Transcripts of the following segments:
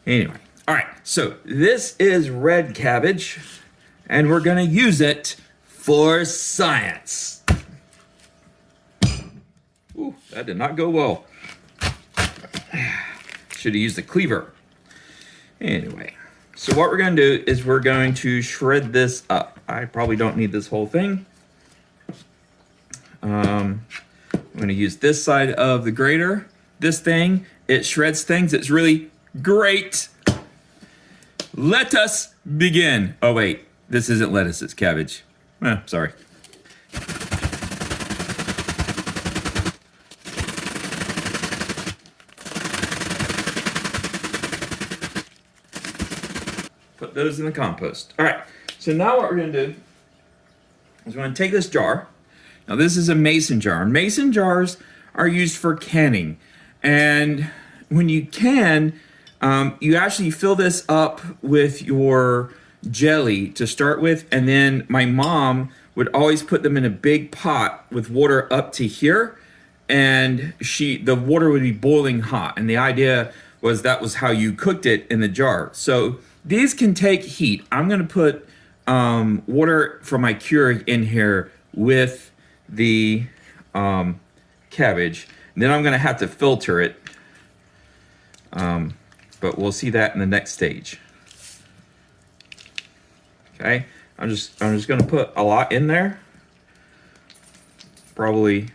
Anyway, all right, so this is red cabbage, and we're gonna use it for science. Ooh, that did not go well. Should have used the cleaver. Anyway, so what we're gonna do is we're going to shred this up. I probably don't need this whole thing. I'm gonna use this side of the grater. This thing, it shreds things. It's really great. Let us begin. Oh wait, this isn't lettuce, it's cabbage. Sorry. Put those in the compost. All right, so now what we're gonna do is we're gonna take this jar. Now this is a mason jar. Mason jars are used for canning. And when you can, you actually fill this up with your jelly to start with. And then my mom would always put them in a big pot with water up to here. And the water would be boiling hot. And the idea was that was how you cooked it in the jar. So these can take heat. I'm gonna put water from my Keurig in here with the cabbage. And then I'm gonna have to filter it. But we'll see that in the next stage. Okay, I'm just gonna put a lot in there. Probably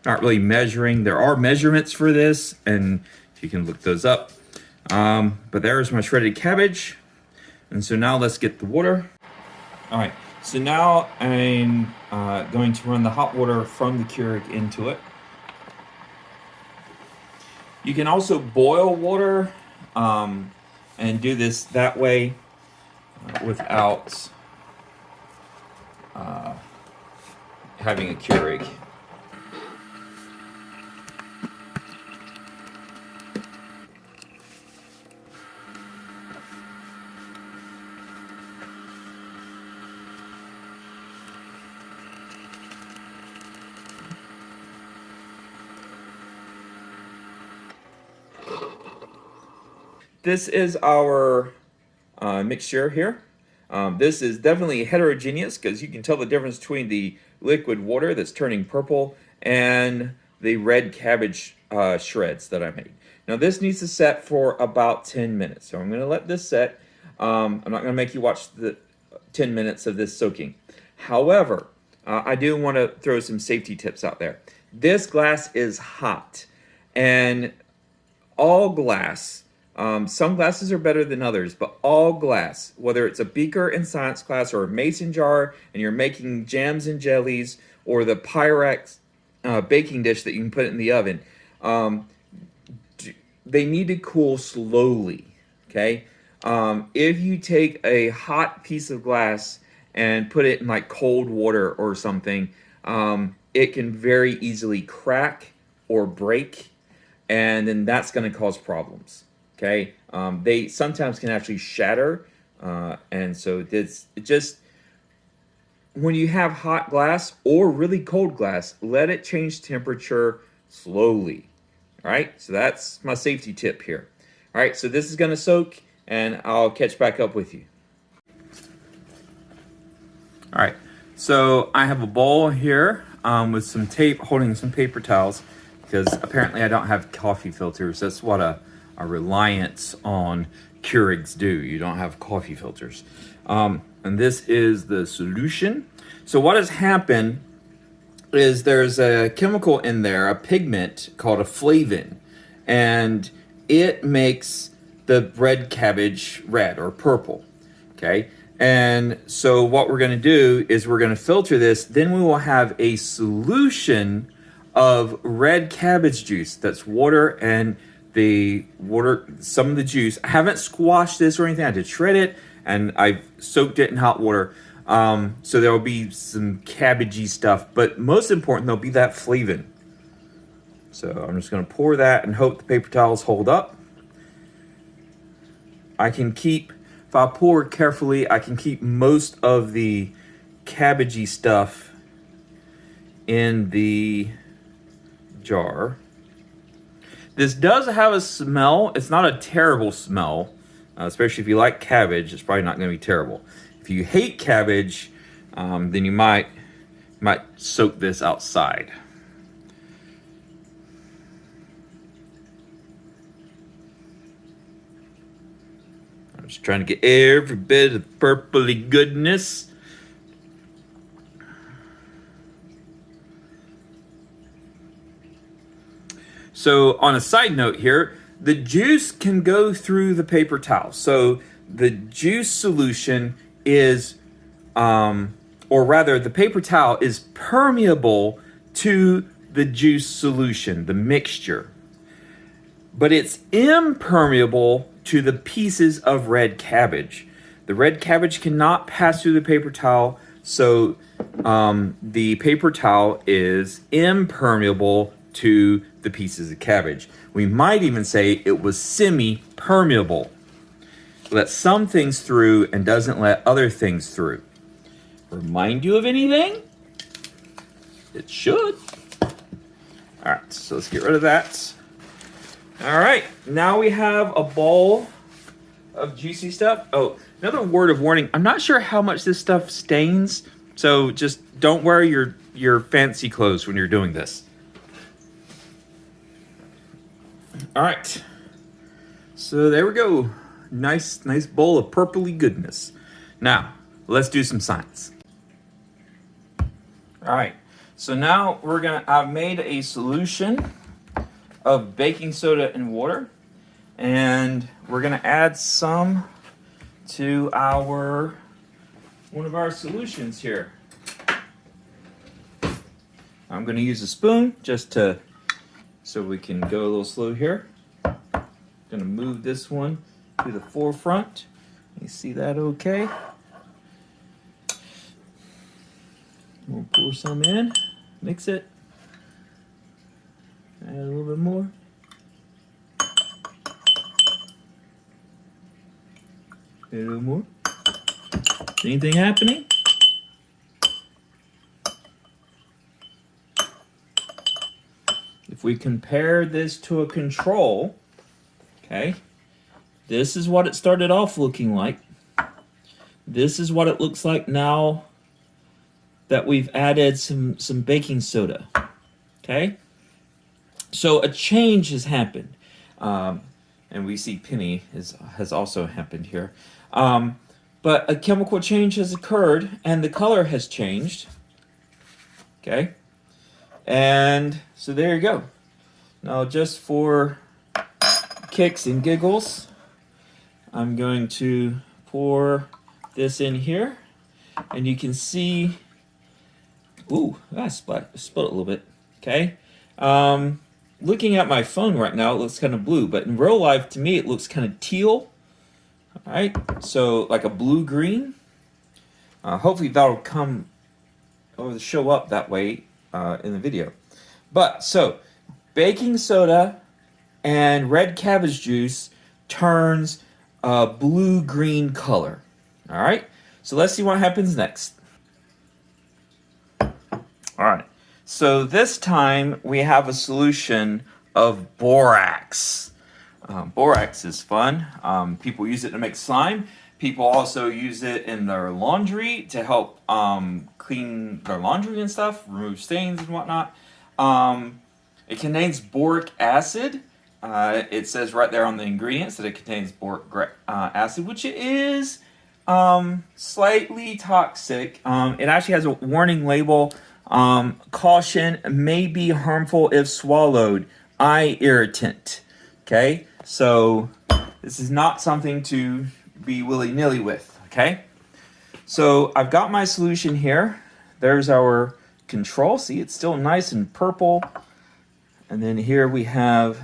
not really measuring. There are measurements for this, and you can look those up. But there's my shredded cabbage. And so now let's get the water. All right, so now I'm going to run the hot water from the Keurig into it. You can also boil water and do this that way without having a Keurig. This is our mixture here. This is definitely heterogeneous because you can tell the difference between the liquid water that's turning purple and the red cabbage shreds that I made. Now this needs to set for about 10 minutes. So I'm gonna let this set. I'm not gonna make you watch the 10 minutes of this soaking. However, I do wanna throw some safety tips out there. This glass is hot, and all glass, some glasses are better than others, but all glass, whether it's a beaker in science class or a mason jar and you're making jams and jellies, or the Pyrex baking dish that you can put in the oven, they need to cool slowly, okay? If you take a hot piece of glass and put it in like cold water or something, it can very easily crack or break, and then that's going to cause problems. Okay, they sometimes can actually shatter, and so it just, when you have hot glass or really cold glass, let it change temperature slowly. All right, so that's my safety tip here. All right, so this is going to soak, and I'll catch back up with you. All right, so I have a bowl here with some tape holding some paper towels, because apparently I don't have coffee filters. That's what a reliance on Keurigs do. You don't have coffee filters. And this is the solution. So what has happened is there's a chemical in there, a pigment called a flavin, and it makes the red cabbage red or purple, okay? And so what we're gonna do is we're gonna filter this, then we will have a solution of red cabbage juice. That's water and some of the juice. I haven't squashed this or anything. I had to shred it, and I've soaked it in hot water. So there will be some cabbagey stuff, but most important, there'll be that flavin. So I'm just gonna pour that and hope the paper towels hold up. If I pour carefully, I can keep most of the cabbagey stuff in the jar. This does have a smell. It's not a terrible smell. Especially if you like cabbage, it's probably not going to be terrible. If you hate cabbage, then you might soak this outside. I'm just trying to get every bit of purpley goodness. So on a side note here, the juice can go through the paper towel. So the juice solution is, or rather the paper towel is permeable to the juice solution, the mixture. But it's impermeable to the pieces of red cabbage. The red cabbage cannot pass through the paper towel, so the paper towel is impermeable to the pieces of cabbage. We might even say it was semi-permeable. Lets some things through and doesn't let other things through. Remind you of anything? It should. All right, so let's get rid of that. All right, now we have a bowl of juicy stuff. Oh, another word of warning. I'm not sure how much this stuff stains, so just don't wear your fancy clothes when you're doing this. All right, so there we go. Nice bowl of purpley goodness. Now, let's do some science. All right, so now I've made a solution of baking soda and water, and we're gonna add some to one of our solutions here. I'm gonna use a spoon so we can go a little slow here. Gonna move this one to the forefront. You see that okay? We'll pour some in, mix it. Add a little bit more. A little more. Anything happening? If we compare this to a control, okay, this is what it started off looking like. This is what it looks like now that we've added some baking soda, okay? So a change has happened. And we see Penny has also happened here. But a chemical change has occurred and the color has changed, okay? And so there you go. Now just for kicks and giggles, I'm going to pour this in here, and you can see, ooh, I spilled it a little bit, okay? Looking at my phone right now, it looks kind of blue, but in real life, to me, it looks kind of teal, all right? So like a blue-green. Hopefully that'll show up that way in the video. But so baking soda and red cabbage juice turns a blue-green color. All right, so let's see what happens next. All right, so this time we have a solution of borax. Borax is fun. People use it to make slime. People also use it in their laundry to help clean their laundry and stuff, remove stains and whatnot. It contains boric acid. It says right there on the ingredients that it contains boric acid, which is slightly toxic. It actually has a warning label. Caution, may be harmful if swallowed. Eye irritant. Okay, so this is not something to be willy-nilly with. Okay, so I've got my solution here. There's our control. See, it's still nice and purple. And then here we have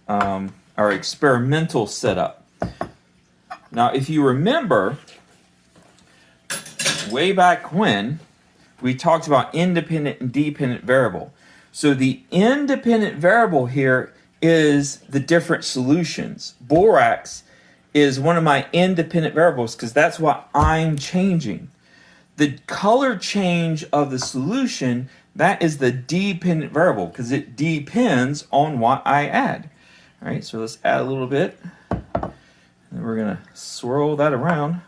our experimental setup. Now, if you remember, way back when, we talked about independent and dependent variable. So the independent variable here is the different solutions. Borax is one of my independent variables because that's what I'm changing. The color change of the solution, that is the dependent variable because it depends on what I add. All right, so let's add a little bit. we're gonna swirl that around.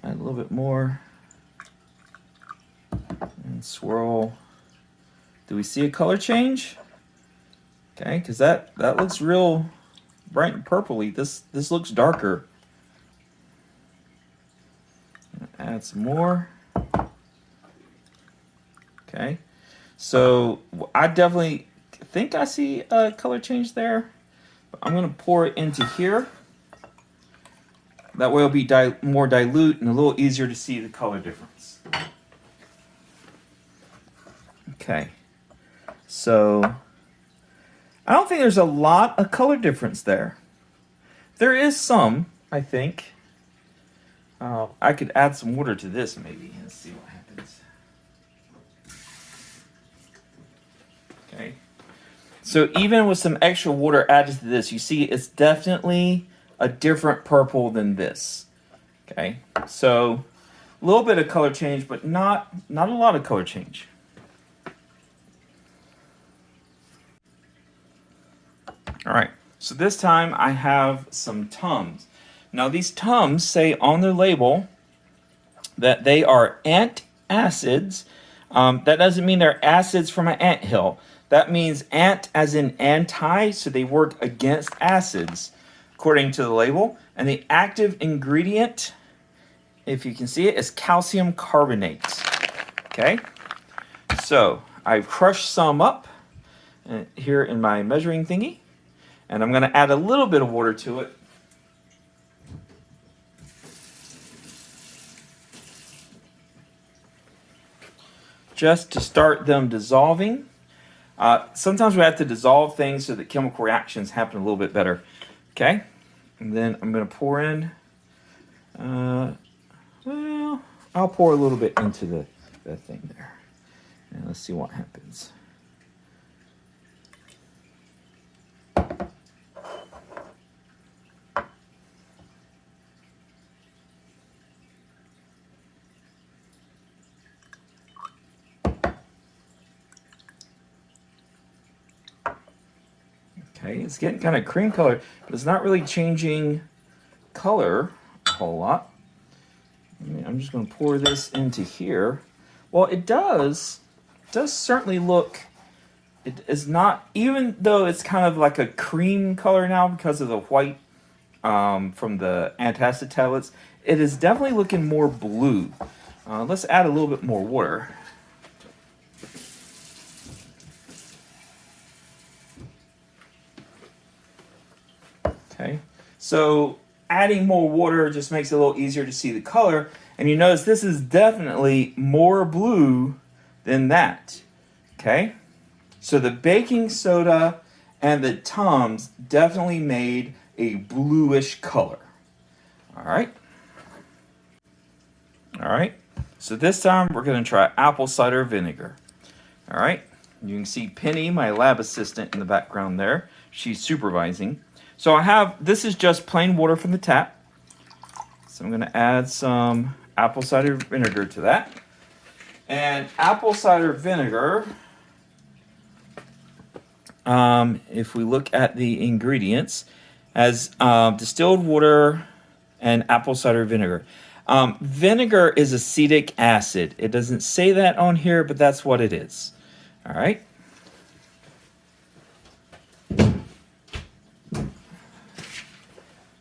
Add a little bit more. And swirl. Do we see a color change? Okay, because that looks real bright and purpley. This looks darker. Add some more. Okay, so I definitely think I see a color change there. But I'm gonna pour it into here. That way it'll be more dilute and a little easier to see the color difference. Okay, so I don't think there's a lot of color difference there. There is some, I think. I could add some water to this maybe. Let's see what happens. Okay. So even with some extra water added to this, you see it's definitely a different purple than this. Okay. So a little bit of color change, but not a lot of color change. All right, so this time I have some Tums. Now these Tums say on their label that they are antacids. That doesn't mean they're acids from an anthill. That means ant as in anti, so they work against acids, according to the label. And the active ingredient, if you can see it, is calcium carbonate. Okay, so I've crushed some up here in my measuring thingy. And I'm going to add a little bit of water to it. Just to start them dissolving. Sometimes we have to dissolve things so that chemical reactions happen a little bit better. Okay? And then I'm going to pour in, well, I'll pour a little bit into the thing there. And let's see what happens. Okay, it's getting kind of cream color, but it's not really changing color a whole lot. I'm just going to pour this into here. Well, it does certainly look, it is not, even though it's kind of like a cream color now because of the white from the antacid tablets, it is definitely looking more blue. Let's add a little bit more water. Okay, so adding more water just makes it a little easier to see the color. And you notice this is definitely more blue than that. Okay, so the baking soda and the Tums definitely made a bluish color. All right. All right, so this time we're going to try apple cider vinegar. All right, you can see Penny, my lab assistant, in the background there. She's supervising. So I have, this is just plain water from the tap. So I'm going to add some apple cider vinegar to that. And apple cider vinegar, if we look at the ingredients, has distilled water and apple cider vinegar. Vinegar is acetic acid. It doesn't say that on here, but that's what it is. All right.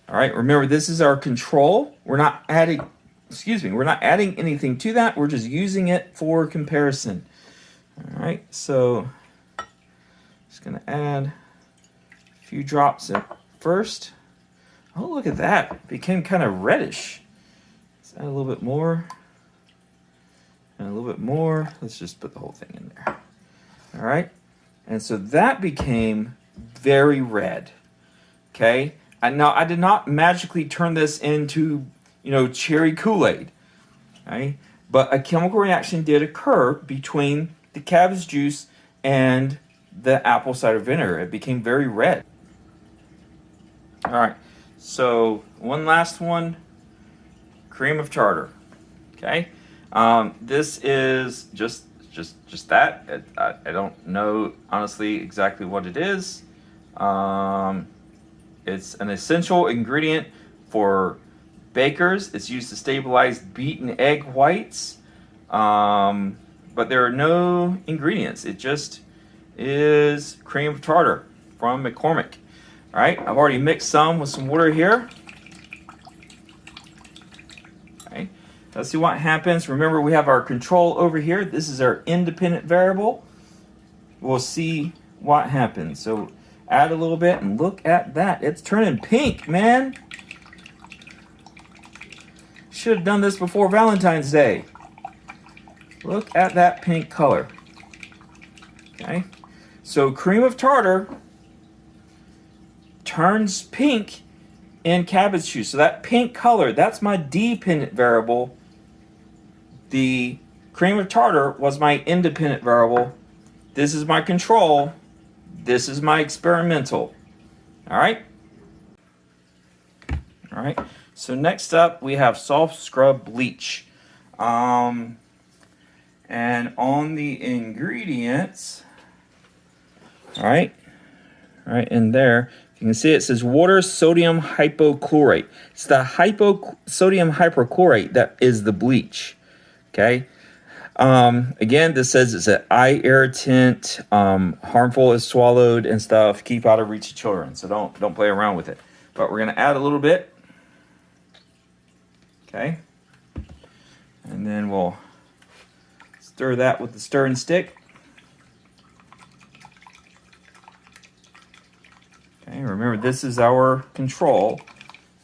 All right, remember this is our control. We're not adding, we're not adding anything to that. We're just using it for comparison. All right, so just gonna add a few drops at first. Oh, look at that, it became kind of reddish. Let's add a little bit more, and a little bit more. Let's just put the whole thing in there. All right, and so that became very red, okay? And now I did not magically turn this into, cherry Kool-Aid, okay? But a chemical reaction did occur between the cabbage juice and the apple cider vinegar. It became very red. All right, so one last one, cream of tartar, okay? This is just that. I don't know honestly exactly what it is. It's an essential ingredient for bakers. It's used to stabilize beaten egg whites. But there are no ingredients. It just is cream of tartar from McCormick. All right, I've already mixed some with some water here. Okay, let's see what happens. Remember, we have our control over here. This is our independent variable. We'll see what happens. So add a little bit and look at that. It's turning pink, man. Should have done this before Valentine's Day. Look at that pink color. Okay, so cream of tartar turns pink in cabbage juice. So that pink color, that's my dependent variable. The cream of tartar was my independent variable. This is my control. This is my experimental. All right. All right. So next up, we have soft scrub bleach. And on the ingredients, all right in there, you can see it says water sodium hypochlorite. It's the sodium hypochlorite that is the bleach. Okay. Again, this says it's an eye irritant, harmful if swallowed and stuff. Keep out of reach of children. So don't play around with it. But we're gonna add a little bit. Okay. And then we'll stir that with the stirring stick. Okay, remember this is our control.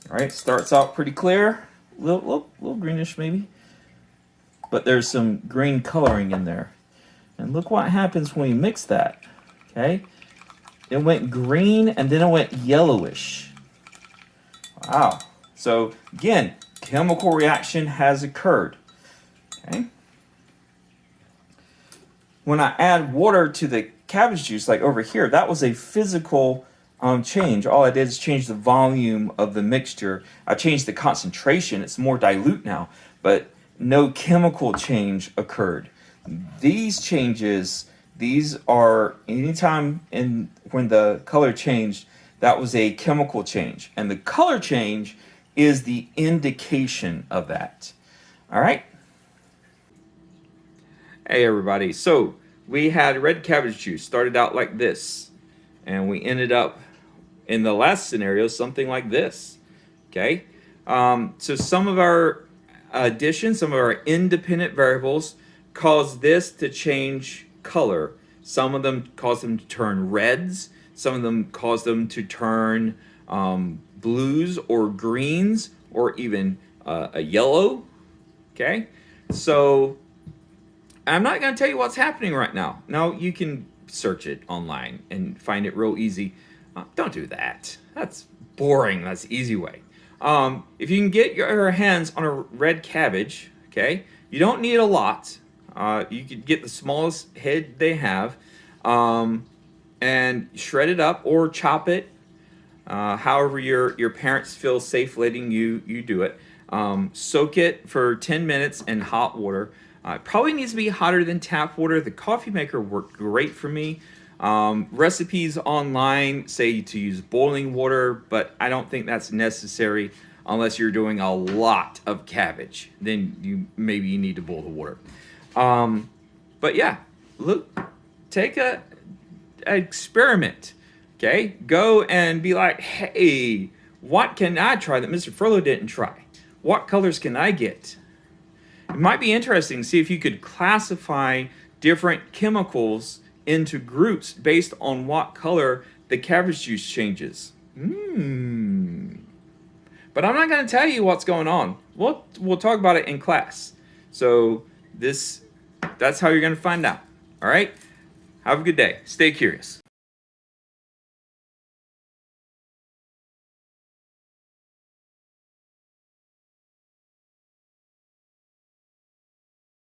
All right, starts out pretty clear, little greenish maybe, but there's some green coloring in there. And look what happens when we mix that. Okay, it went green and then it went yellowish. Wow. So again, chemical reaction has occurred. Okay. When I add water to the cabbage juice, like over here, that was a physical change. All I did is change the volume of the mixture. I changed the concentration. It's more dilute now, but no chemical change occurred. These changes, these are anytime when the color changed, that was a chemical change. And the color change is the indication of that. All right. Hey everybody, so we had red cabbage juice, started out like this, and we ended up in the last scenario something like this. Okay, so some of our additions, some of our independent variables cause this to change color. Some of them cause them to turn reds, some of them cause them to turn blues or greens or even a yellow. Okay, so I'm not going to tell you what's happening right now. Now, you can search it online and find it real easy. Don't do that. That's boring. That's the easy way. If you can get your hands on a red cabbage, okay, you don't need a lot. You could get the smallest head they have and shred it up or chop it. However your parents feel safe letting you do it. Soak it for 10 minutes in hot water. It probably needs to be hotter than tap water. The coffee maker worked great for me. Recipes online say to use boiling water, but I don't think that's necessary unless you're doing a lot of cabbage. Then maybe you need to boil the water. But yeah, look, take a experiment. Okay, go and be like, hey, what can I try that Mr. Furlow didn't try? What colors can I get? It might be interesting to see if you could classify different chemicals into groups based on what color the cabbage juice changes. But I'm not going to tell you what's going on. We'll talk about it in class. So that's how you're going to find out. All right? Have a good day. Stay curious.